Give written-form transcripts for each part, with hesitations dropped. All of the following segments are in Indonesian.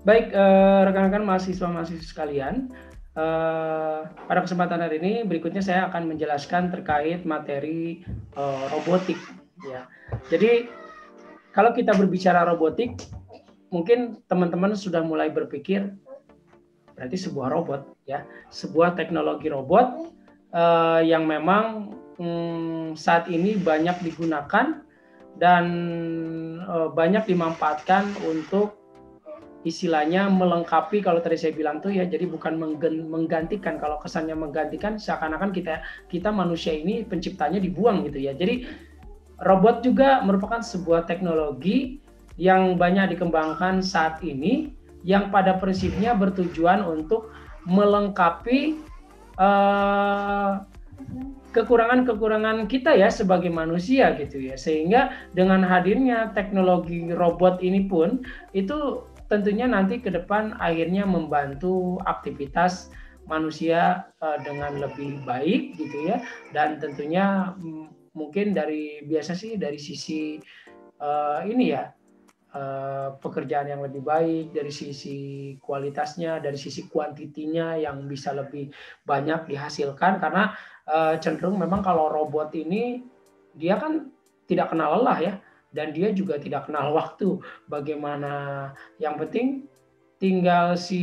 Baik, rekan-rekan mahasiswa-mahasiswa sekalian, pada kesempatan hari ini berikutnya saya akan menjelaskan terkait materi robotik ya. Jadi kalau kita berbicara robotik, mungkin teman-teman sudah mulai berpikir berarti sebuah robot ya, sebuah teknologi robot yang memang saat ini banyak digunakan dan banyak dimanfaatkan untuk istilahnya melengkapi, kalau tadi saya bilang tuh ya, jadi bukan menggantikan. Kalau kesannya menggantikan seakan-akan kita manusia ini penciptanya dibuang gitu ya. Jadi robot juga merupakan sebuah teknologi yang banyak dikembangkan saat ini, yang pada prinsipnya bertujuan untuk melengkapi kekurangan-kekurangan kita ya sebagai manusia gitu ya. Sehingga dengan hadirnya teknologi robot ini pun itu tentunya nanti ke depan akhirnya membantu aktivitas manusia dengan lebih baik gitu ya, dan tentunya mungkin biasa sih dari sisi ini ya, pekerjaan yang lebih baik, dari sisi kualitasnya, dari sisi kuantitinya yang bisa lebih banyak dihasilkan, karena cenderung memang kalau robot ini dia kan tidak kenal lelah ya, dan dia juga tidak kenal waktu. Bagaimana, yang penting tinggal si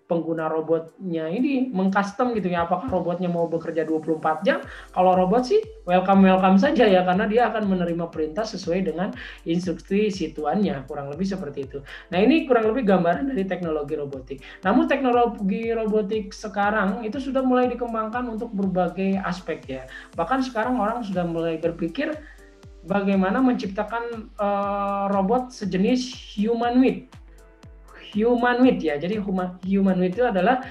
pengguna robotnya ini mengcustom gitu ya, apakah robotnya mau bekerja 24 jam. Kalau robot sih welcome saja ya, karena dia akan menerima perintah sesuai dengan instruksi si tuannya, kurang lebih seperti itu. Nah, ini kurang lebih gambaran dari teknologi robotik. Namun teknologi robotik sekarang itu sudah mulai dikembangkan untuk berbagai aspek ya. Bahkan sekarang orang sudah mulai berpikir bagaimana menciptakan robot sejenis humanoid ya. Jadi humanoid itu adalah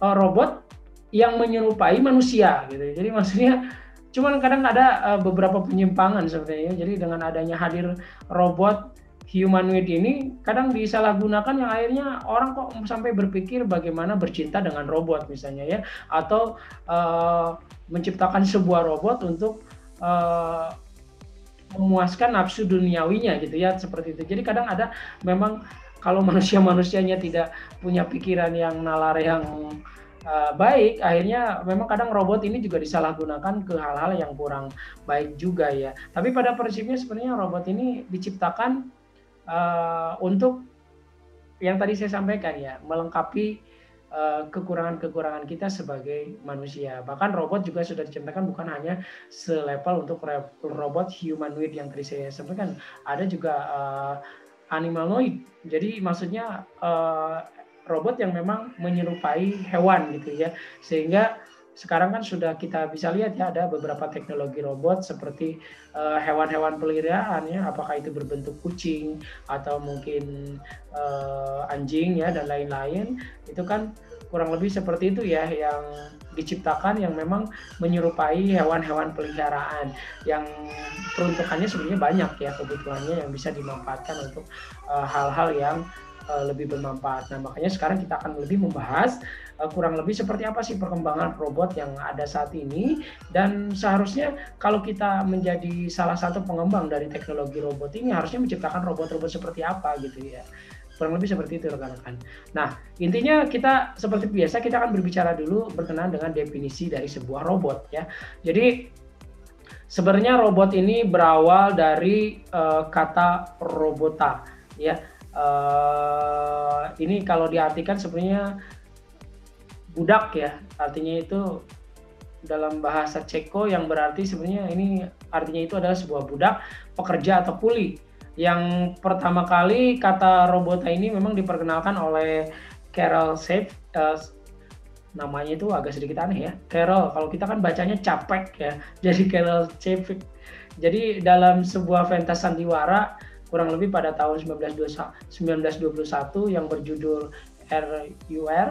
robot yang menyerupai manusia gitu. Jadi maksudnya cuman kadang ada beberapa penyimpangan sebenarnya. Jadi dengan adanya hadir robot humanoid ini kadang disalahgunakan, yang akhirnya orang kok sampai berpikir bagaimana bercinta dengan robot misalnya ya, atau menciptakan sebuah robot untuk memuaskan nafsu duniawinya gitu ya, seperti itu. Jadi kadang ada memang kalau manusia-manusianya tidak punya pikiran yang nalar yang baik, akhirnya memang kadang robot ini juga disalahgunakan ke hal-hal yang kurang baik juga ya. Tapi pada prinsipnya sebenarnya robot ini diciptakan untuk yang tadi saya sampaikan ya, melengkapi kekurangan-kekurangan kita sebagai manusia. Bahkan robot juga sudah diciptakan bukan hanya selevel untuk robot humanoid yang tadi saya sampaikan, ada juga animaloid. Jadi maksudnya robot yang memang menyerupai hewan gitu ya. Sehingga sekarang kan sudah kita bisa lihat ya, ada beberapa teknologi robot seperti hewan-hewan peliharaan ya, apakah itu berbentuk kucing atau mungkin anjing ya dan lain-lain. Itu kan kurang lebih seperti itu ya, yang diciptakan yang memang menyerupai hewan-hewan peliharaan, yang peruntukannya sebenarnya banyak ya, kebutuhannya yang bisa dimanfaatkan untuk hal-hal yang lebih bermanfaat. Nah, makanya sekarang kita akan lebih membahas kurang lebih seperti apa sih perkembangan robot yang ada saat ini, dan seharusnya kalau kita menjadi salah satu pengembang dari teknologi robot ini harusnya menciptakan robot-robot seperti apa gitu ya. Kurang lebih seperti itu rekan-rekan. Nah, intinya kita seperti biasa kita akan berbicara dulu berkenaan dengan definisi dari sebuah robot ya. Jadi sebenarnya robot ini berawal dari kata robota ya. Ini kalau diartikan sebenarnya budak ya, artinya itu dalam bahasa Ceko, yang berarti sebenarnya ini artinya itu adalah sebuah budak, pekerja atau kuli. Yang pertama kali kata robota ini memang diperkenalkan oleh Carol Safe, namanya itu agak sedikit aneh ya, Carol. Kalau kita kan bacanya capek ya, jadi Carol Safe. Jadi dalam sebuah pentas sandiwara kurang lebih pada tahun 1921 yang berjudul RUR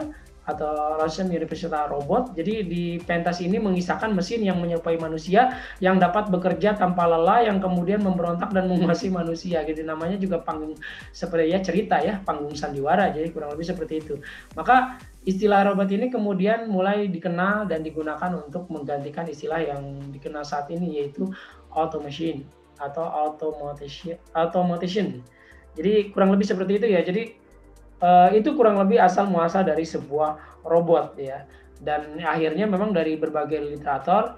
atau Russian Universal Robot. Jadi di pentas ini mengisahkan mesin yang menyerupai manusia yang dapat bekerja tanpa lelah, yang kemudian memberontak dan menguasai manusia. Gitu namanya juga panggung, seperti ya cerita ya, panggung sandiwara. Jadi kurang lebih seperti itu. Maka istilah robot ini kemudian mulai dikenal dan digunakan untuk menggantikan istilah yang dikenal saat ini, yaitu automation atau automation. Jadi kurang lebih seperti itu ya. Jadi itu kurang lebih asal muasal dari sebuah robot ya. Dan akhirnya memang dari berbagai literatur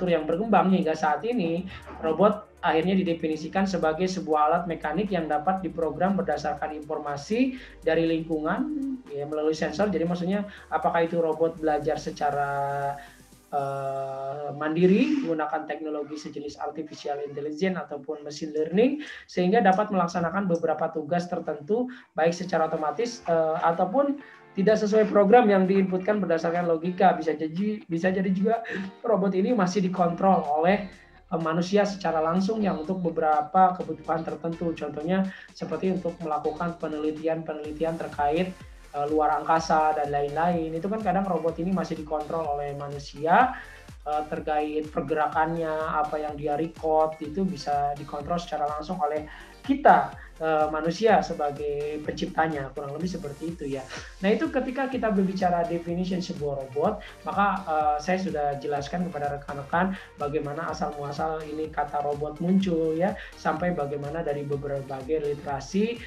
yang berkembang hingga saat ini, robot akhirnya didefinisikan sebagai sebuah alat mekanik yang dapat diprogram berdasarkan informasi dari lingkungan ya, melalui sensor. Jadi maksudnya apakah itu robot belajar secara mandiri menggunakan teknologi sejenis artificial intelligence ataupun machine learning, sehingga dapat melaksanakan beberapa tugas tertentu baik secara otomatis ataupun tidak sesuai program yang diinputkan berdasarkan logika. Bisa jadi juga robot ini masih dikontrol oleh manusia secara langsung yang untuk beberapa kebutuhan tertentu. Contohnya seperti untuk melakukan penelitian terkait luar angkasa dan lain-lain. Itu kan kadang robot ini masih dikontrol oleh manusia, terkait pergerakannya, apa yang dia record itu bisa dikontrol secara langsung oleh kita, manusia sebagai penciptanya, kurang lebih seperti itu ya. Nah itu ketika kita berbicara definition sebuah robot, maka saya sudah jelaskan kepada rekan-rekan bagaimana asal muasal ini kata robot muncul ya, sampai bagaimana dari berbagai literasi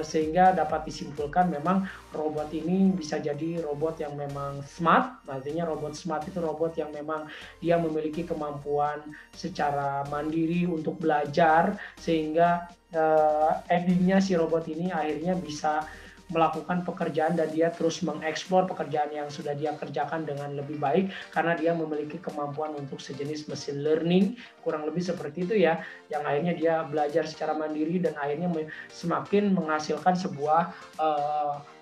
sehingga dapat disimpulkan memang robot ini bisa jadi robot yang memang smart. Artinya robot smart itu robot yang memang dia memiliki kemampuan secara mandiri untuk belajar, sehingga endingnya si robot ini akhirnya bisa melakukan pekerjaan dan dia terus mengeksplor pekerjaan yang sudah dia kerjakan dengan lebih baik karena dia memiliki kemampuan untuk sejenis machine learning, kurang lebih seperti itu ya, yang akhirnya dia belajar secara mandiri dan akhirnya semakin menghasilkan sebuah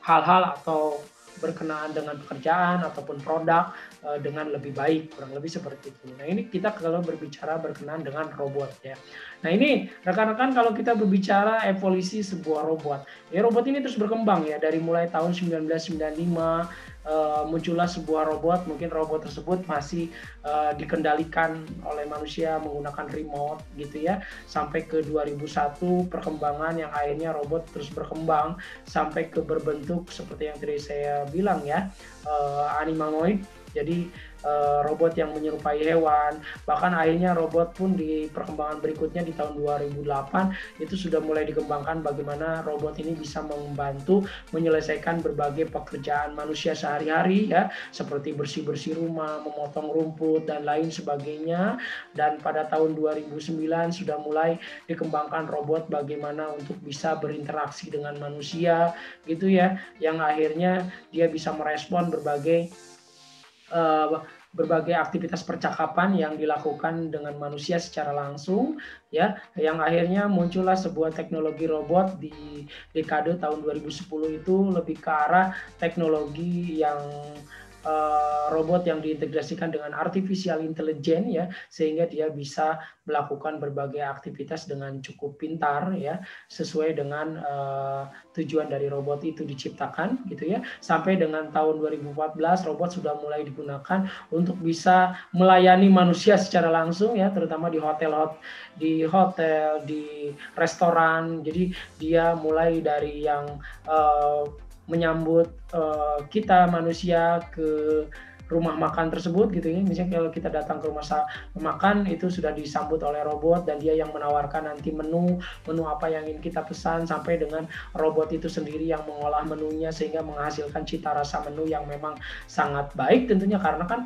hal-hal atau berkenaan dengan pekerjaan ataupun produk dengan lebih baik, kurang lebih seperti itu. Nah ini kita kalau berbicara berkenaan dengan robot ya. Nah ini rekan-rekan kalau kita berbicara evolusi sebuah robot, ya robot ini terus berkembang ya dari mulai tahun 1995 muncullah sebuah robot, mungkin robot tersebut masih dikendalikan oleh manusia menggunakan remote gitu ya, sampai ke 2001 perkembangan yang akhirnya robot terus berkembang sampai ke berbentuk seperti yang tadi saya bilang ya, animanoid. Jadi robot yang menyerupai hewan, bahkan akhirnya robot pun di perkembangan berikutnya di tahun 2008 itu sudah mulai dikembangkan bagaimana robot ini bisa membantu menyelesaikan berbagai pekerjaan manusia sehari-hari ya, seperti bersih-bersih rumah, memotong rumput dan lain sebagainya. Dan pada tahun 2009 sudah mulai dikembangkan robot bagaimana untuk bisa berinteraksi dengan manusia gitu ya, yang akhirnya dia bisa merespon berbagai aktivitas percakapan yang dilakukan dengan manusia secara langsung ya, yang akhirnya muncullah sebuah teknologi robot di dekade tahun 2010 itu lebih ke arah teknologi yang robot yang diintegrasikan dengan artificial intelligence ya, sehingga dia bisa melakukan berbagai aktivitas dengan cukup pintar ya, sesuai dengan tujuan dari robot itu diciptakan gitu ya. Sampai dengan tahun 2014 robot sudah mulai digunakan untuk bisa melayani manusia secara langsung ya, terutama di hotel, di restoran. Jadi dia mulai dari yang menyambut kita manusia ke rumah makan tersebut gitu ya. Misalnya kalau kita datang ke rumah makan itu sudah disambut oleh robot dan dia yang menawarkan nanti menu apa yang ingin kita pesan, sampai dengan robot itu sendiri yang mengolah menunya sehingga menghasilkan cita rasa menu yang memang sangat baik tentunya, karena kan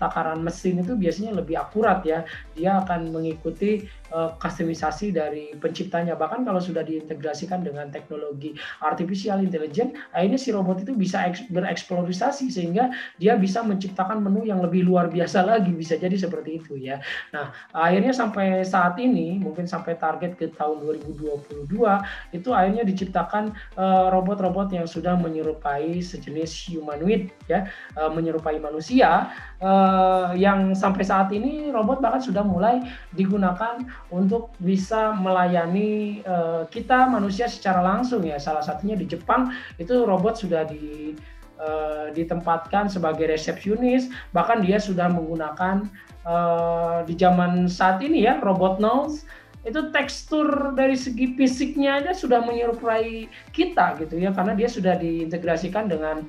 takaran mesin itu biasanya lebih akurat ya. Dia akan mengikuti customisasi dari penciptanya. Bahkan kalau sudah diintegrasikan dengan teknologi artificial intelligence, akhirnya si robot itu bisa bereksplorasi sehingga dia bisa menciptakan menu yang lebih luar biasa lagi, bisa jadi seperti itu ya. Nah, akhirnya sampai saat ini, mungkin sampai target ke tahun 2022, itu akhirnya diciptakan robot-robot yang sudah menyerupai sejenis humanoid ya, menyerupai manusia, yang sampai saat ini robot bahkan sudah mulai digunakan untuk bisa melayani kita manusia secara langsung ya. Salah satunya di Jepang itu robot sudah ditempatkan sebagai resepsionis, bahkan dia sudah menggunakan di zaman saat ini ya robot nose, itu tekstur dari segi fisiknya aja sudah menyerupai kita gitu ya, karena dia sudah diintegrasikan dengan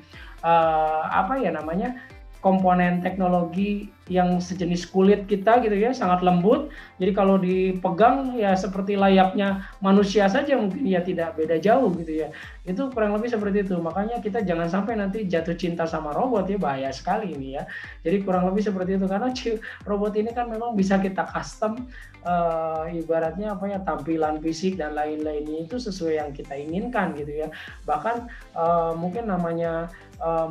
komponen teknologi yang sejenis kulit kita gitu ya, sangat lembut. Jadi kalau dipegang ya seperti layaknya manusia saja, mungkin ya tidak beda jauh gitu ya. Itu kurang lebih seperti itu. Makanya kita jangan sampai nanti jatuh cinta sama robot ya, bahaya sekali ini ya. Jadi kurang lebih seperti itu, karena robot ini kan memang bisa kita custom, ibaratnya apa ya, tampilan fisik dan lain-lainnya itu sesuai yang kita inginkan gitu ya. Bahkan mungkin namanya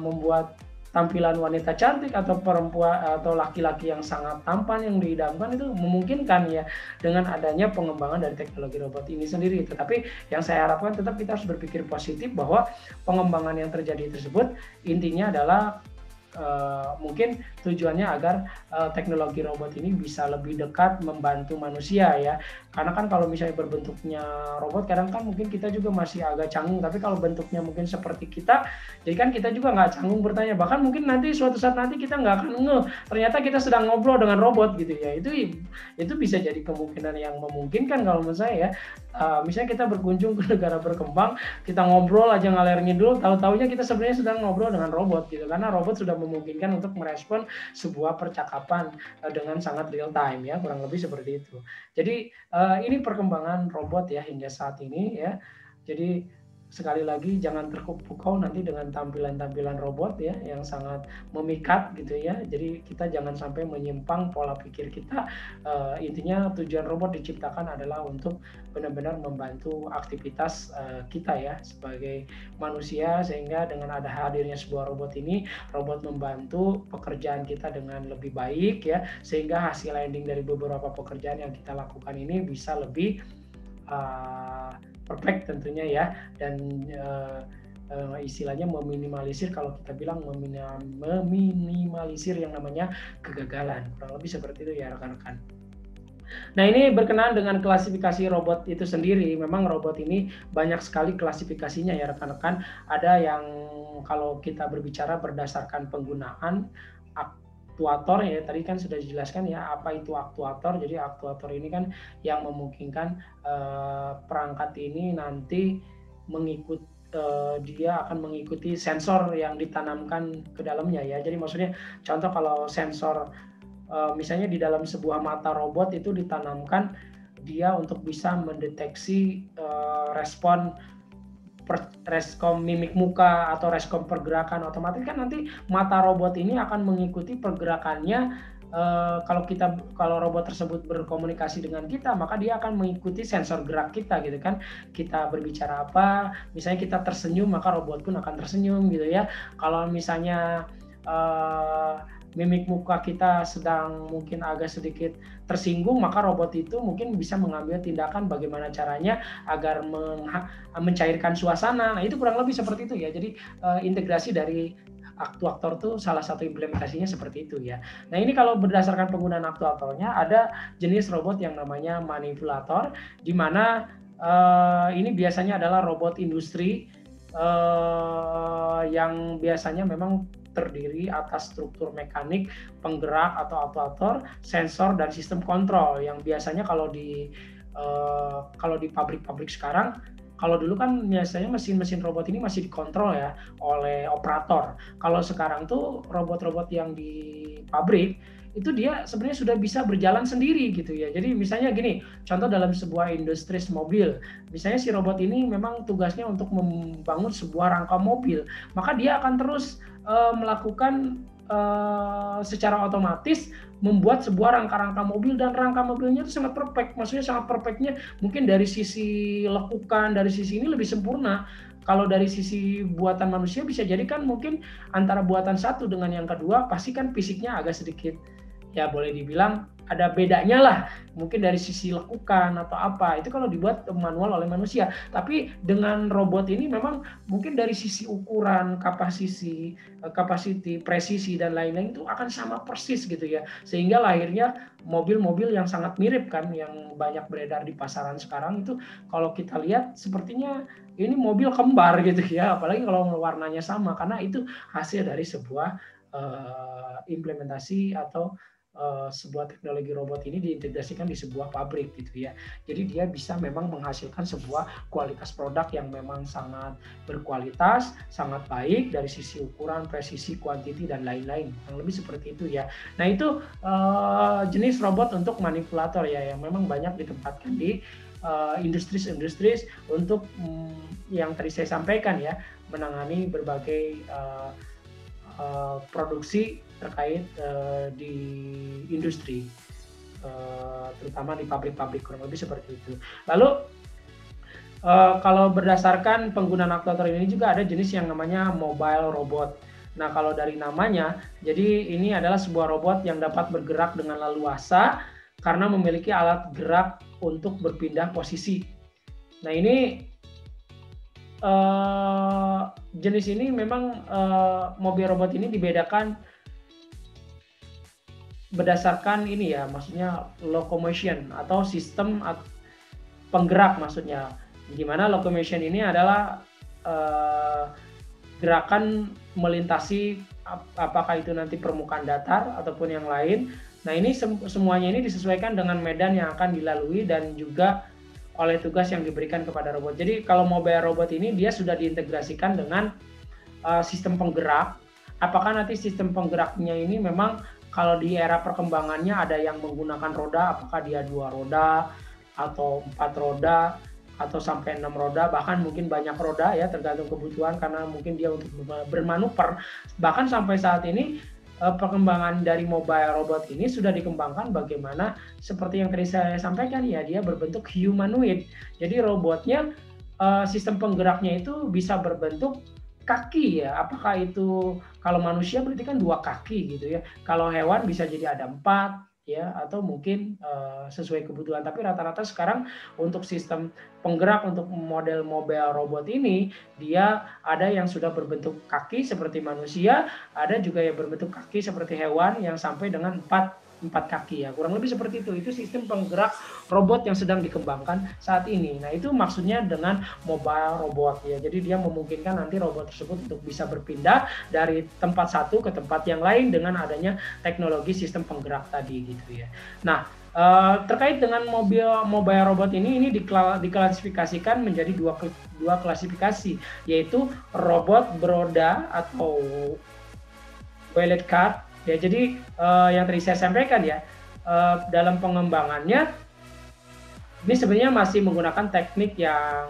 membuat tampilan wanita cantik atau perempuan atau laki-laki yang sangat tampan yang diidamkan itu memungkinkan ya dengan adanya pengembangan dari teknologi robot ini sendiri. Tetapi yang saya harapkan tetap kita harus berpikir positif bahwa pengembangan yang terjadi tersebut intinya adalah mungkin tujuannya agar teknologi robot ini bisa lebih dekat membantu manusia ya. Karena kan kalau misalnya berbentuknya robot, kadang kan mungkin kita juga masih agak canggung. Tapi kalau bentuknya mungkin seperti kita, jadi kan kita juga nggak canggung bertanya. Bahkan mungkin nanti suatu saat nanti kita nggak akan ngeh, ternyata kita sedang ngobrol dengan robot gitu ya. Itu bisa jadi kemungkinan yang memungkinkan kalau menurut saya ya. Misalnya kita berkunjung ke negara berkembang, kita ngobrol aja ngalir ngidul, tahu-taunya kita sebenarnya sedang ngobrol dengan robot gitu, karena robot sudah memungkinkan untuk merespon sebuah percakapan dengan sangat real time ya, kurang lebih seperti itu. Jadi ini perkembangan robot ya hingga saat ini ya. Jadi sekali lagi jangan terpukau nanti dengan tampilan-tampilan robot ya yang sangat memikat gitu ya. Jadi kita jangan sampai menyimpang pola pikir kita. Intinya tujuan robot diciptakan adalah untuk benar-benar membantu aktivitas kita ya sebagai manusia, sehingga dengan ada hadirnya sebuah robot ini, robot membantu pekerjaan kita dengan lebih baik ya, sehingga hasil landing dari beberapa pekerjaan yang kita lakukan ini bisa lebih perfect tentunya ya, dan istilahnya meminimalisir, kalau kita bilang meminimalisir yang namanya kegagalan, kurang lebih seperti itu ya rekan-rekan. Nah ini berkenaan dengan klasifikasi robot itu sendiri. Memang robot ini banyak sekali klasifikasinya ya rekan-rekan. Ada yang kalau kita berbicara berdasarkan penggunaan aktuator ya, tadi kan sudah dijelaskan ya apa itu aktuator. Jadi aktuator ini kan yang memungkinkan perangkat ini nanti dia akan mengikuti sensor yang ditanamkan ke dalamnya ya. Jadi maksudnya contoh kalau sensor misalnya di dalam sebuah mata robot itu ditanamkan dia untuk bisa mendeteksi respon mimik muka atau respon pergerakan, otomatis kan nanti mata robot ini akan mengikuti pergerakannya. Kalau robot tersebut berkomunikasi dengan kita, maka dia akan mengikuti sensor gerak kita gitu kan. Kita berbicara apa, misalnya kita tersenyum, maka robot pun akan tersenyum gitu ya. Kalau misalnya mimik muka kita sedang mungkin agak sedikit tersinggung, maka robot itu mungkin bisa mengambil tindakan bagaimana caranya agar mencairkan suasana. Nah itu kurang lebih seperti itu ya. Jadi integrasi dari aktuator tuh salah satu implementasinya seperti itu ya. Nah ini kalau berdasarkan penggunaan aktuatornya, ada jenis robot yang namanya manipulator, di mana ini biasanya adalah robot industri yang biasanya memang terdiri atas struktur mekanik, penggerak atau aktuator, sensor, dan sistem kontrol yang biasanya kalau di pabrik-pabrik sekarang, kalau dulu kan biasanya mesin-mesin robot ini masih dikontrol ya oleh operator. Kalau sekarang tuh robot-robot yang di pabrik itu dia sebenarnya sudah bisa berjalan sendiri gitu ya. Jadi misalnya gini, contoh dalam sebuah industri mobil, misalnya si robot ini memang tugasnya untuk membangun sebuah rangka mobil, maka dia akan terus melakukan secara otomatis membuat sebuah rangka-rangka mobil, dan rangka mobilnya itu sangat perfect. Maksudnya sangat perfectnya mungkin dari sisi lekukan, dari sisi ini lebih sempurna. Kalau dari sisi buatan manusia bisa jadi kan mungkin antara buatan satu dengan yang kedua pasti kan fisiknya agak sedikit ya boleh dibilang ada bedanya lah, mungkin dari sisi lekukan atau apa, itu kalau dibuat manual oleh manusia. Tapi dengan robot ini memang mungkin dari sisi ukuran, kapasiti, presisi, dan lain-lain itu akan sama persis gitu ya, sehingga lahirnya mobil-mobil yang sangat mirip kan, yang banyak beredar di pasaran sekarang itu kalau kita lihat sepertinya ini mobil kembar gitu ya, apalagi kalau warnanya sama, karena itu hasil dari sebuah implementasi atau sebuah teknologi robot ini diintegrasikan di sebuah pabrik gitu ya. Jadi dia bisa memang menghasilkan sebuah kualitas produk yang memang sangat berkualitas, sangat baik dari sisi ukuran, presisi, kuantiti dan lain-lain. Yang lebih seperti itu ya. Nah itu jenis robot untuk manipulator ya yang memang banyak ditempatkan di industri-industri untuk yang tadi saya sampaikan ya, menangani berbagai produksi terkait di industri, terutama di pabrik-pabrik, kurang lebih seperti itu. Lalu kalau berdasarkan penggunaan aktuator ini juga ada jenis yang namanya mobile robot. Nah, kalau dari namanya, jadi ini adalah sebuah robot yang dapat bergerak dengan leluasa karena memiliki alat gerak untuk berpindah posisi. Nah, ini jenis ini memang mobil robot ini dibedakan berdasarkan ini ya, maksudnya locomotion atau sistem penggerak maksudnya. Gimana locomotion ini adalah gerakan melintasi apakah itu nanti permukaan datar ataupun yang lain. Nah ini semuanya ini disesuaikan dengan medan yang akan dilalui dan juga oleh tugas yang diberikan kepada robot. Jadi kalau mobile robot ini dia sudah diintegrasikan dengan sistem penggerak. Apakah nanti sistem penggeraknya ini memang kalau di era perkembangannya ada yang menggunakan roda, apakah dia 2 roda atau 4 roda atau sampai 6 roda, bahkan mungkin banyak roda ya, tergantung kebutuhan karena mungkin dia untuk bermanuver. Bahkan sampai saat ini perkembangan dari mobile robot ini sudah dikembangkan bagaimana seperti yang tadi saya sampaikan ya, dia berbentuk humanoid. Jadi robotnya sistem penggeraknya itu bisa berbentuk kaki ya, apakah itu kalau manusia berarti kan 2 kaki gitu ya, kalau hewan bisa jadi ada 4 ya, atau mungkin sesuai kebutuhan. Tapi rata-rata sekarang untuk sistem penggerak untuk model mobile robot ini, dia ada yang sudah berbentuk kaki seperti manusia, ada juga yang berbentuk kaki seperti hewan yang sampai dengan 4 kaki ya, kurang lebih seperti itu. Itu sistem penggerak robot yang sedang dikembangkan saat ini. Nah itu maksudnya dengan mobile robot ya, jadi dia memungkinkan nanti robot tersebut untuk bisa berpindah dari tempat satu ke tempat yang lain dengan adanya teknologi sistem penggerak tadi gitu ya. Nah terkait dengan mobile robot ini diklasifikasikan menjadi dua klasifikasi, yaitu robot beroda atau wheeled cart. Ya, jadi yang tadi saya sampaikan ya, dalam pengembangannya ini sebenarnya masih menggunakan teknik yang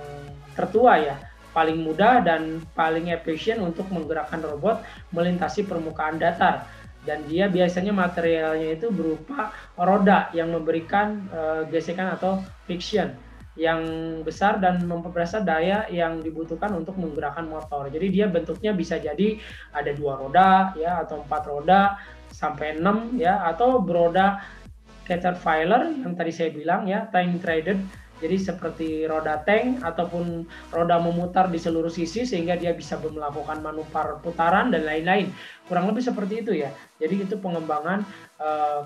tertua ya, paling mudah dan paling efisien untuk menggerakkan robot melintasi permukaan datar. Dan dia biasanya materialnya itu berupa roda yang memberikan gesekan atau friction yang besar dan memperbesar daya yang dibutuhkan untuk menggerakkan motor. Jadi dia bentuknya bisa jadi ada 2 roda ya, atau 4 roda sampai 6 ya, atau beroda Caterpillar yang tadi saya bilang ya, tank threaded. Jadi seperti roda tank ataupun roda memutar di seluruh sisi sehingga dia bisa melakukan manuver putaran dan lain-lain. Kurang lebih seperti itu ya. Jadi itu pengembangan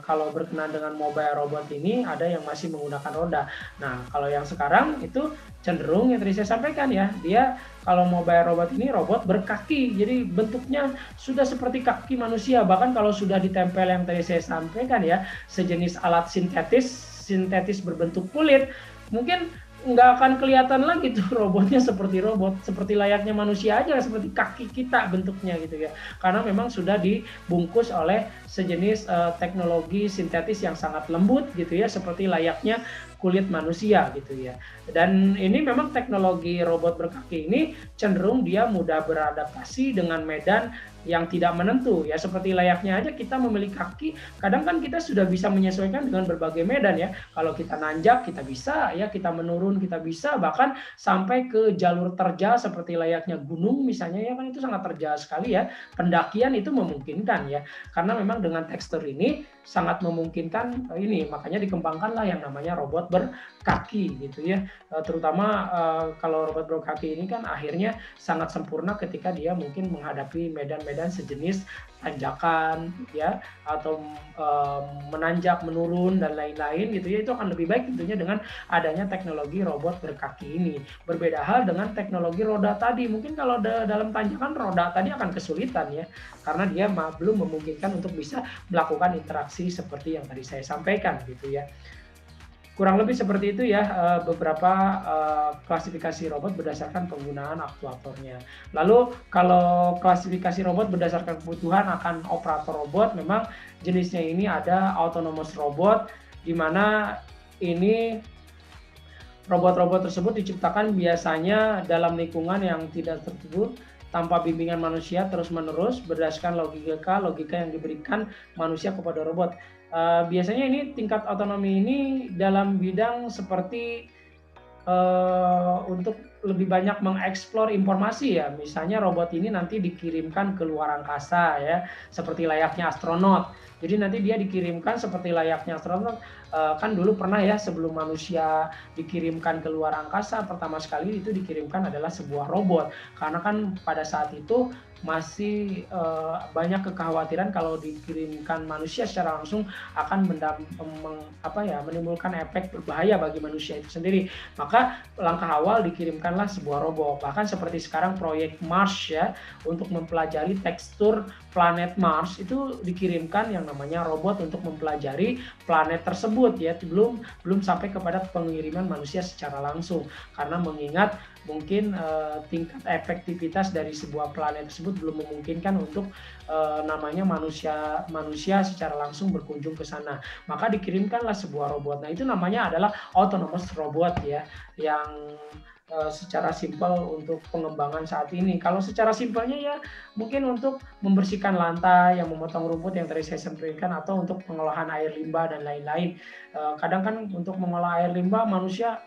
kalau berkenaan dengan mobile robot ini ada yang masih menggunakan roda. Nah kalau yang sekarang itu cenderung yang tadi saya sampaikan ya, dia kalau mobile robot ini robot berkaki. Jadi bentuknya sudah seperti kaki manusia. Bahkan kalau sudah ditempel yang tadi saya sampaikan ya, sejenis alat sintetis berbentuk kulit, mungkin nggak akan kelihatan lagi tuh robotnya seperti robot, seperti layaknya manusia aja, seperti kaki kita bentuknya gitu ya, karena memang sudah dibungkus oleh sejenis teknologi sintetis yang sangat lembut gitu ya, seperti layaknya kulit manusia gitu ya. Dan ini memang teknologi robot berkaki ini cenderung dia mudah beradaptasi dengan medan yang tidak menentu ya, seperti layaknya aja kita memiliki kaki, kadang kan kita sudah bisa menyesuaikan dengan berbagai medan ya. Kalau kita nanjak kita bisa ya, kita menurun kita bisa, bahkan sampai ke jalur terjal seperti layaknya gunung misalnya ya, kan itu sangat terjal sekali ya. Pendakian itu memungkinkan ya, karena memang dengan tekstur ini sangat memungkinkan ini, makanya dikembangkanlah yang namanya robot robot berkaki gitu ya. Terutama kalau robot berkaki ini kan akhirnya sangat sempurna ketika dia mungkin menghadapi medan-medan sejenis tanjakan ya, atau menanjak, menurun dan lain-lain gitu ya. Itu akan lebih baik tentunya dengan adanya teknologi robot berkaki ini. Berbeda hal dengan teknologi roda tadi. Mungkin kalau dalam tanjakan roda tadi akan kesulitan ya, karena dia belum memungkinkan untuk bisa melakukan interaksi seperti yang tadi saya sampaikan gitu ya. Kurang lebih seperti itu ya beberapa klasifikasi robot berdasarkan penggunaan aktuatornya. Lalu kalau klasifikasi robot berdasarkan kebutuhan akan operator robot, memang jenisnya ini ada autonomous robot, di mana ini robot-robot tersebut diciptakan biasanya dalam lingkungan yang tidak tertutup tanpa bimbingan manusia terus-menerus berdasarkan logika yang diberikan manusia kepada robot. Biasanya ini tingkat otonomi ini dalam bidang seperti untuk lebih banyak mengeksplor informasi ya. Misalnya robot ini nanti dikirimkan ke luar angkasa ya, seperti layaknya astronot. Jadi nanti dia dikirimkan seperti layaknya astronot. Kan dulu pernah ya, sebelum manusia dikirimkan ke luar angkasa, pertama sekali itu dikirimkan adalah sebuah robot. Karena kan pada saat itu masih banyak kekhawatiran kalau dikirimkan manusia secara langsung akan menimbulkan efek berbahaya bagi manusia itu sendiri. Maka langkah awal dikirimkanlah sebuah robot. Bahkan seperti sekarang proyek Mars ya, untuk mempelajari tekstur planet Mars, itu dikirimkan yang namanya robot untuk mempelajari planet tersebut ya, belum sampai kepada pengiriman manusia secara langsung, karena mengingat mungkin tingkat efektivitas dari sebuah planet tersebut belum memungkinkan untuk namanya manusia secara langsung berkunjung ke sana. Maka dikirimkanlah sebuah robot. Nah, itu namanya adalah autonomous robot ya, yang secara simpel untuk pengembangan saat ini. Kalau secara simpelnya ya mungkin untuk membersihkan lantai, yang memotong rumput yang tadi saya sampaikan, atau untuk pengolahan air limbah dan lain-lain. Kadang kan untuk mengolah air limbah manusia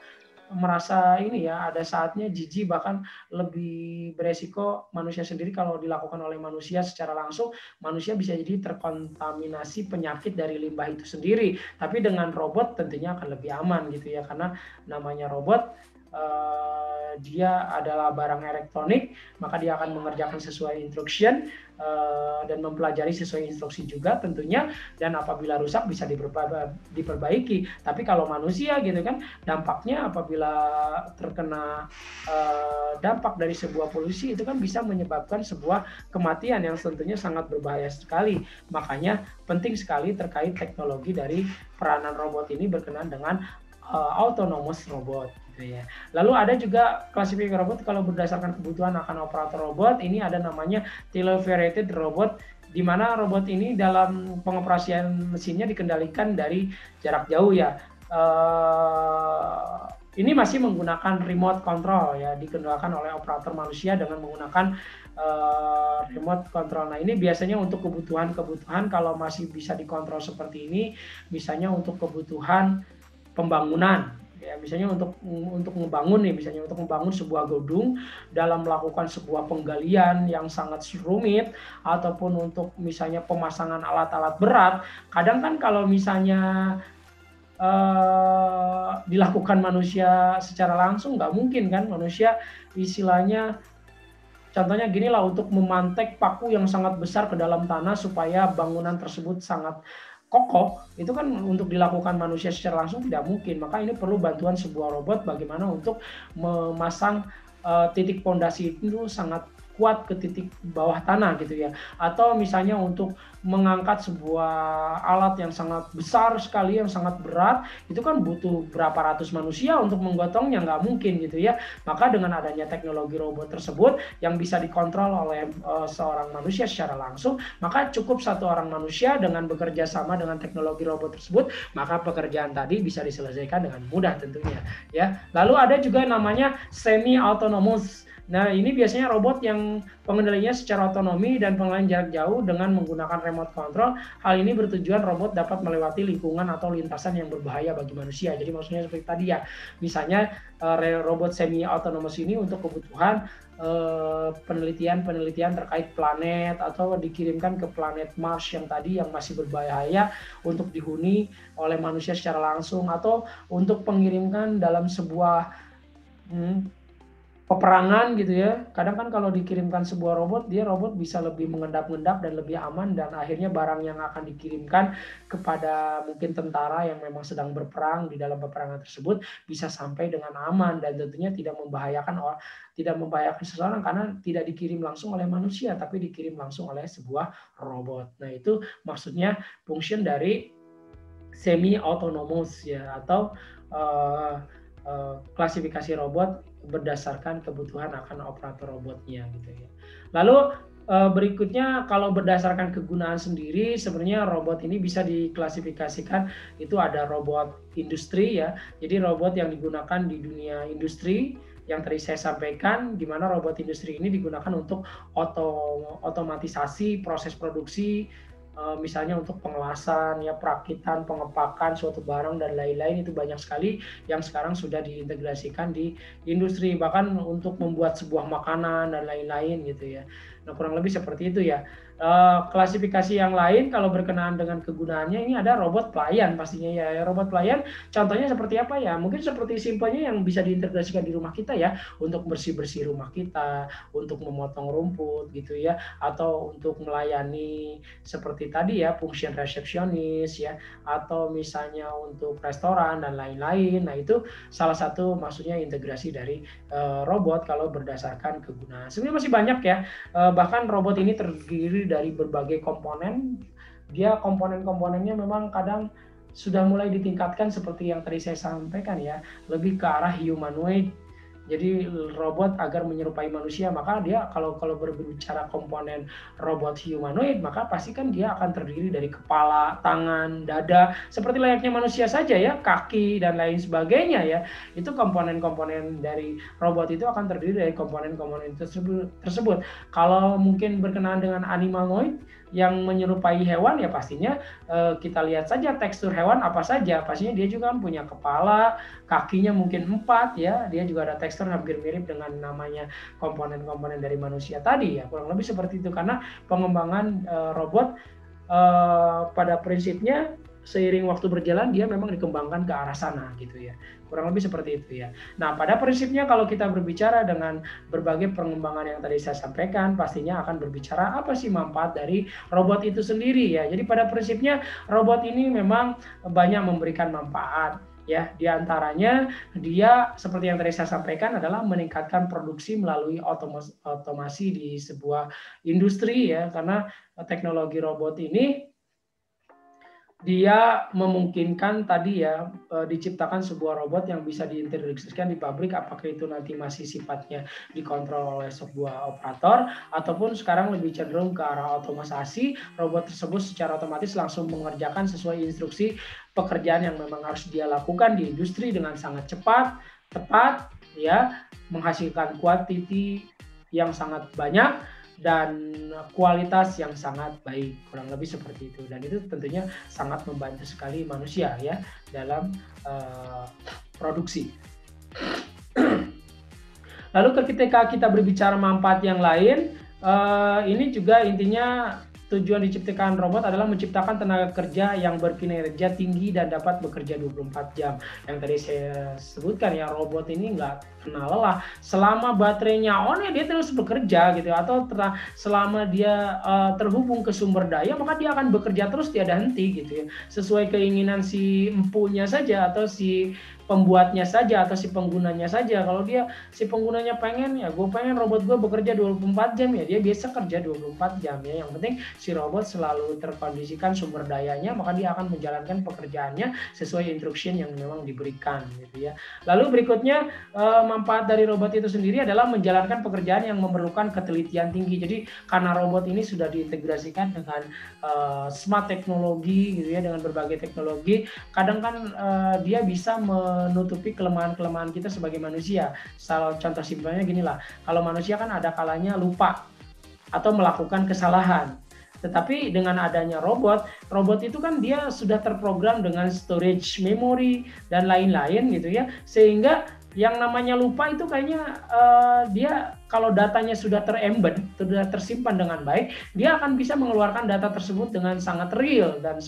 merasa ini ya, ada saatnya jijik, bahkan lebih beresiko manusia sendiri kalau dilakukan oleh manusia secara langsung. Manusia bisa jadi terkontaminasi penyakit dari limbah itu sendiri. Tapi dengan robot tentunya akan lebih aman gitu ya, karena namanya robot dia adalah barang elektronik, maka dia akan mengerjakan sesuai instruction dan mempelajari sesuai instruksi juga tentunya, dan apabila rusak bisa diperbaiki. Tapi kalau manusia gitu kan, dampaknya apabila terkena dampak dari sebuah polusi itu kan bisa menyebabkan sebuah kematian yang tentunya sangat berbahaya sekali. Makanya penting sekali terkait teknologi dari peranan robot ini berkenaan dengan autonomous robot gitu ya. Lalu ada juga klasifikasi robot kalau berdasarkan kebutuhan akan operator robot. Ini ada namanya teleoperated robot, di mana robot ini dalam pengoperasian mesinnya dikendalikan dari jarak jauh ya. Ini masih menggunakan remote control ya, dikendalikan oleh operator manusia dengan menggunakan remote control. Nah, ini biasanya untuk kebutuhan kalau masih bisa dikontrol seperti ini, misalnya untuk kebutuhan pembangunan ya, misalnya untuk membangun nih, misalnya untuk membangun sebuah gedung dalam melakukan sebuah penggalian yang sangat rumit, ataupun untuk misalnya pemasangan alat-alat berat. Kadang kan kalau misalnya dilakukan manusia secara langsung nggak mungkin kan, manusia istilahnya contohnya gini lah, untuk memantek paku yang sangat besar ke dalam tanah supaya bangunan tersebut sangat kokoh, itu kan untuk dilakukan manusia secara langsung tidak mungkin. Maka ini perlu bantuan sebuah robot bagaimana untuk memasang titik pondasi itu sangat kuat ke titik bawah tanah gitu ya, atau misalnya untuk mengangkat sebuah alat yang sangat besar sekali, yang sangat berat, itu kan butuh berapa ratus manusia untuk menggotongnya, nggak mungkin gitu ya. Maka dengan adanya teknologi robot tersebut yang bisa dikontrol oleh seorang manusia secara langsung, maka cukup satu orang manusia dengan bekerja sama dengan teknologi robot tersebut, maka pekerjaan tadi bisa diselesaikan dengan mudah tentunya ya. Lalu ada juga namanya semi autonomous. Nah, ini biasanya robot yang pengendalinya secara otonomi dan pengendalian jarak jauh dengan menggunakan remote control. Hal ini bertujuan robot dapat melewati lingkungan atau lintasan yang berbahaya bagi manusia. Jadi maksudnya seperti tadi ya, misalnya robot semi autonomous ini untuk kebutuhan penelitian-penelitian terkait planet atau dikirimkan ke planet Mars yang tadi yang masih berbahaya untuk dihuni oleh manusia secara langsung, atau untuk pengirimkan dalam sebuah peperangan gitu ya. Kadang kan kalau dikirimkan sebuah robot, robot bisa lebih mengendap-endap dan lebih aman, dan akhirnya barang yang akan dikirimkan kepada mungkin tentara yang memang sedang berperang di dalam peperangan tersebut bisa sampai dengan aman, dan tentunya tidak membahayakan seseorang karena tidak dikirim langsung oleh manusia tapi dikirim langsung oleh sebuah robot. Nah, itu maksudnya function dari semi autonomous ya, atau klasifikasi robot berdasarkan kebutuhan akan operator robotnya gitu ya. Lalu berikutnya, kalau berdasarkan kegunaan sendiri, sebenarnya robot ini bisa diklasifikasikan, itu ada robot industri ya. Jadi robot yang digunakan di dunia industri yang tadi saya sampaikan, di mana robot industri ini digunakan untuk otomatisasi proses produksi, misalnya untuk pengelasan, ya, perakitan, pengepakan suatu barang dan lain-lain. Itu banyak sekali yang sekarang sudah diintegrasikan di industri, bahkan untuk membuat sebuah makanan dan lain-lain gitu ya. Nah, kurang lebih seperti itu ya. Klasifikasi yang lain kalau berkenaan dengan kegunaannya, ini ada robot pelayan pastinya ya. Robot pelayan contohnya seperti apa ya? Mungkin seperti simpelnya yang bisa diintegrasikan di rumah kita ya, untuk bersih-bersih rumah kita, untuk memotong rumput gitu ya, atau untuk melayani seperti tadi ya, function resepsionis ya, atau misalnya untuk restoran dan lain-lain. Nah, itu salah satu maksudnya integrasi dari robot kalau berdasarkan kegunaan. Sebenarnya masih banyak ya, bahkan robot ini terdiri dari berbagai komponen. Dia komponen-komponennya memang kadang sudah mulai ditingkatkan seperti yang tadi saya sampaikan ya, lebih ke arah humanoid. Jadi robot agar menyerupai manusia, maka dia kalau berbicara komponen robot humanoid, maka pasti kan dia akan terdiri dari kepala, tangan, dada, seperti layaknya manusia saja ya, kaki dan lain sebagainya ya. Itu komponen-komponen dari robot itu akan terdiri dari komponen-komponen tersebut. Kalau mungkin berkenaan dengan animaloid yang menyerupai hewan, ya pastinya kita lihat saja tekstur hewan apa saja. Pastinya dia juga punya kepala, kakinya mungkin 4 ya, dia juga ada tekstur hampir mirip dengan namanya komponen-komponen dari manusia tadi ya, kurang lebih seperti itu. Karena pengembangan robot pada prinsipnya seiring waktu berjalan dia memang dikembangkan ke arah sana gitu ya, kurang lebih seperti itu ya. Nah, pada prinsipnya kalau kita berbicara dengan berbagai pengembangan yang tadi saya sampaikan, pastinya akan berbicara apa sih manfaat dari robot itu sendiri ya. Jadi pada prinsipnya robot ini memang banyak memberikan manfaat ya. Di antaranya dia seperti yang tadi saya sampaikan adalah meningkatkan produksi melalui otomasi di sebuah industri ya, karena teknologi robot ini dia memungkinkan tadi ya, diciptakan sebuah robot yang bisa diintegrasikan di pabrik, apakah itu nanti masih sifatnya dikontrol oleh sebuah operator ataupun sekarang lebih cenderung ke arah otomatisasi. Robot tersebut secara otomatis langsung mengerjakan sesuai instruksi pekerjaan yang memang harus dia lakukan di industri dengan sangat cepat, tepat ya, menghasilkan quantity yang sangat banyak dan kualitas yang sangat baik, kurang lebih seperti itu. Dan itu tentunya sangat membantu sekali manusia ya dalam produksi. Lalu ketika kita berbicara manfaat yang lain, ini juga intinya tujuan diciptakan robot adalah menciptakan tenaga kerja yang berkinerja tinggi dan dapat bekerja 24 jam. Yang tadi saya sebutkan ya, robot ini nggak kenal lelah. Selama baterainya on ya dia terus bekerja gitu, atau selama dia terhubung ke sumber daya maka dia akan bekerja terus tiada henti gitu ya. Sesuai keinginan si empunya saja atau si pembuatnya saja atau si penggunanya saja. Kalau si penggunanya pengen ya, gue pengen robot gue bekerja 24 jam ya, dia biasa kerja 24 jam ya. Yang penting si robot selalu terkondisikan sumber dayanya, maka dia akan menjalankan pekerjaannya sesuai instruction yang memang diberikan gitu ya. Lalu berikutnya, manfaat dari robot itu sendiri adalah menjalankan pekerjaan yang memerlukan ketelitian tinggi. Jadi karena robot ini sudah diintegrasikan dengan smart teknologi gitu ya, dengan berbagai teknologi, kadang kan dia bisa menutupi kelemahan-kelemahan kita sebagai manusia. Contoh simpelnya gini lah, kalau manusia kan ada kalanya lupa atau melakukan kesalahan. Tetapi dengan adanya robot itu kan dia sudah terprogram dengan storage memory dan lain-lain gitu ya, sehingga yang namanya lupa itu kayaknya dia kalau datanya sudah terembed, sudah tersimpan dengan baik, dia akan bisa mengeluarkan data tersebut dengan sangat real dan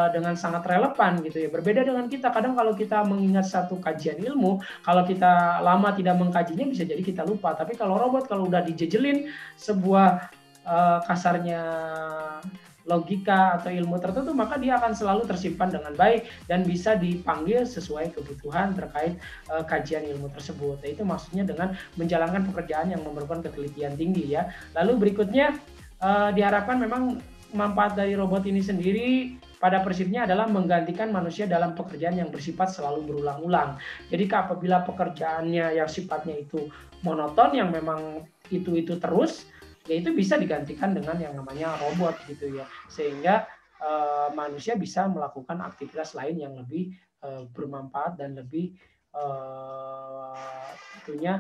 dengan sangat relevan gitu ya. Berbeda dengan kita, kadang kalau kita mengingat satu kajian ilmu, kalau kita lama tidak mengkajinya bisa jadi kita lupa. Tapi kalau robot, kalau udah dijejelin sebuah kasarnya logika atau ilmu tertentu, maka dia akan selalu tersimpan dengan baik dan bisa dipanggil sesuai kebutuhan terkait kajian ilmu tersebut. Nah, itu maksudnya dengan menjalankan pekerjaan yang memerlukan ketelitian tinggi ya. Lalu berikutnya diharapkan memang manfaat dari robot ini sendiri pada prinsipnya adalah menggantikan manusia dalam pekerjaan yang bersifat selalu berulang-ulang. Jadi apabila pekerjaannya yang sifatnya itu monoton, yang memang itu terus, ya itu bisa digantikan dengan yang namanya robot gitu ya, sehingga manusia bisa melakukan aktivitas lain yang lebih bermanfaat dan lebih tentunya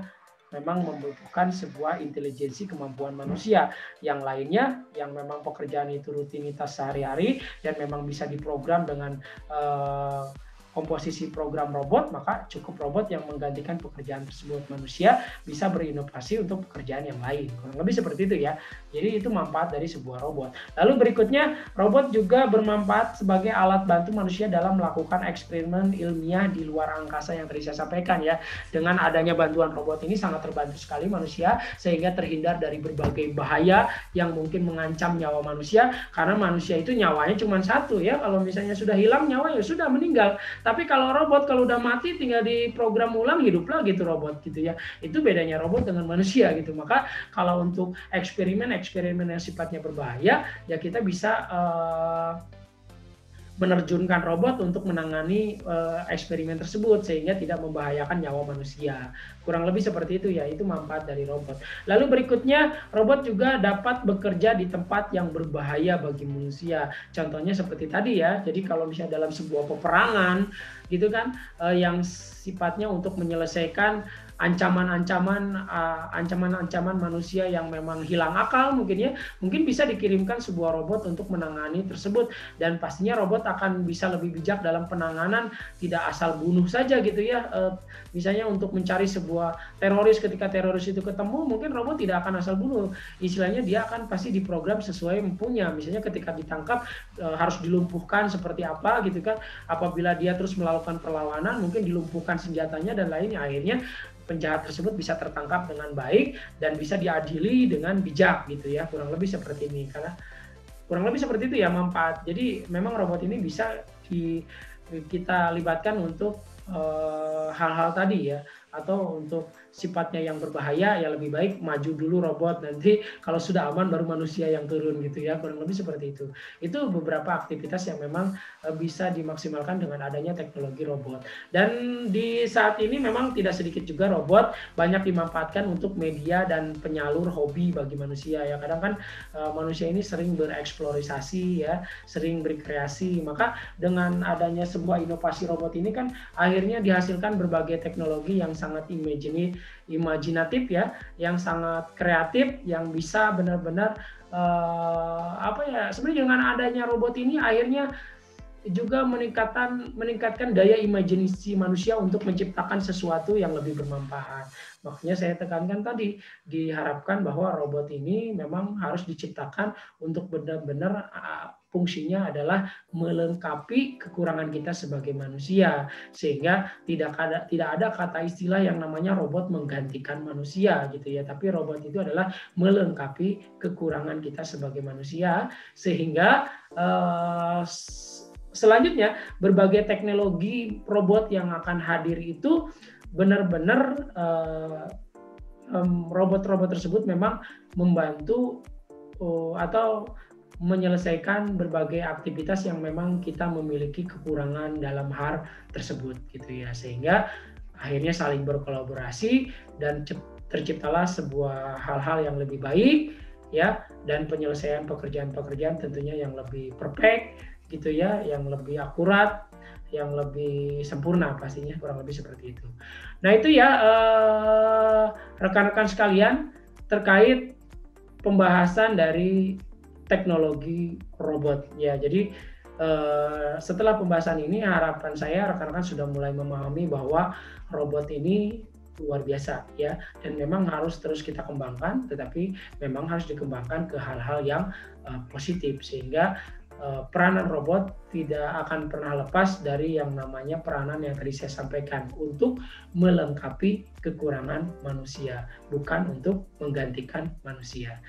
memang membutuhkan sebuah intelijensi kemampuan manusia. Yang lainnya yang memang pekerjaan itu rutinitas sehari-hari dan memang bisa diprogram dengan komposisi program robot, maka cukup robot yang menggantikan pekerjaan tersebut. Manusia bisa berinovasi untuk pekerjaan yang lain. Kurang lebih seperti itu ya. Jadi itu manfaat dari sebuah robot. Lalu berikutnya, robot juga bermanfaat sebagai alat bantu manusia dalam melakukan eksperimen ilmiah di luar angkasa yang tadi saya sampaikan ya. Dengan adanya bantuan robot ini sangat terbantu sekali manusia, sehingga terhindar dari berbagai bahaya yang mungkin mengancam nyawa manusia, karena manusia itu nyawanya cuma satu ya. Kalau misalnya sudah hilang nyawa, ya sudah meninggal. Tapi kalau robot, kalau udah mati tinggal diprogram ulang, hidup lagi tuh robot gitu ya. Itu bedanya robot dengan manusia gitu. Maka kalau untuk eksperimen yang sifatnya berbahaya, ya kita bisa menerjunkan robot untuk menangani eksperimen tersebut sehingga tidak membahayakan nyawa manusia. Kurang lebih seperti itu ya, itu manfaat dari robot. Lalu berikutnya, robot juga dapat bekerja di tempat yang berbahaya bagi manusia. Contohnya seperti tadi ya, jadi kalau misalnya dalam sebuah peperangan gitu kan, yang sifatnya untuk menyelesaikan ancaman-ancaman manusia yang memang hilang akal mungkin bisa dikirimkan sebuah robot untuk menangani tersebut, dan pastinya robot akan bisa lebih bijak dalam penanganan, tidak asal bunuh saja gitu ya. Misalnya untuk mencari sebuah teroris, ketika teroris itu ketemu, mungkin robot tidak akan asal bunuh, istilahnya dia akan pasti diprogram sesuai mempunyai. Misalnya ketika ditangkap harus dilumpuhkan seperti apa gitu kan, apabila dia terus melakukan perlawanan mungkin dilumpuhkan senjatanya dan lainnya, akhirnya penjahat tersebut bisa tertangkap dengan baik dan bisa diadili dengan bijak gitu ya. Kurang lebih seperti ini, karena kurang lebih seperti itu ya manfaat. Jadi memang robot ini bisa kita libatkan untuk hal-hal tadi ya, atau untuk sifatnya yang berbahaya ya lebih baik maju dulu robot, nanti kalau sudah aman baru manusia yang turun gitu ya. Kurang lebih seperti itu. Itu beberapa aktivitas yang memang bisa dimaksimalkan dengan adanya teknologi robot. Dan di saat ini memang tidak sedikit juga robot banyak dimanfaatkan untuk media dan penyalur hobi bagi manusia ya. Kadang kan manusia ini sering bereksplorasi ya, sering berkreasi. Maka dengan adanya sebuah inovasi robot ini kan akhirnya dihasilkan berbagai teknologi yang sangat imajinatif ya, yang sangat kreatif, yang bisa benar-benar sebenarnya dengan adanya robot ini akhirnya juga meningkatkan daya imajinasi manusia untuk menciptakan sesuatu yang lebih bermanfaat. Makanya saya tekankan tadi, diharapkan bahwa robot ini memang harus diciptakan untuk benar-benar fungsinya adalah melengkapi kekurangan kita sebagai manusia, sehingga tidak ada kata istilah yang namanya robot menggantikan manusia gitu ya, tapi robot itu adalah melengkapi kekurangan kita sebagai manusia, sehingga selanjutnya berbagai teknologi robot yang akan hadir itu benar-benar robot-robot tersebut memang membantu atau menyelesaikan berbagai aktivitas yang memang kita memiliki kekurangan dalam hal tersebut gitu ya, sehingga akhirnya saling berkolaborasi dan terciptalah sebuah hal-hal yang lebih baik ya, dan penyelesaian pekerjaan-pekerjaan tentunya yang lebih perfect gitu ya, yang lebih akurat sempurna pastinya, kurang lebih seperti itu. Nah itu ya, rekan-rekan sekalian terkait pembahasan dari teknologi robot ya. Jadi setelah pembahasan ini harapan saya rekan-rekan sudah mulai memahami bahwa robot ini luar biasa ya, dan memang harus terus kita kembangkan, tetapi memang harus dikembangkan ke hal-hal yang positif, sehingga peranan robot tidak akan pernah lepas dari yang namanya peranan yang tadi saya sampaikan, untuk melengkapi kekurangan manusia, bukan untuk menggantikan manusia.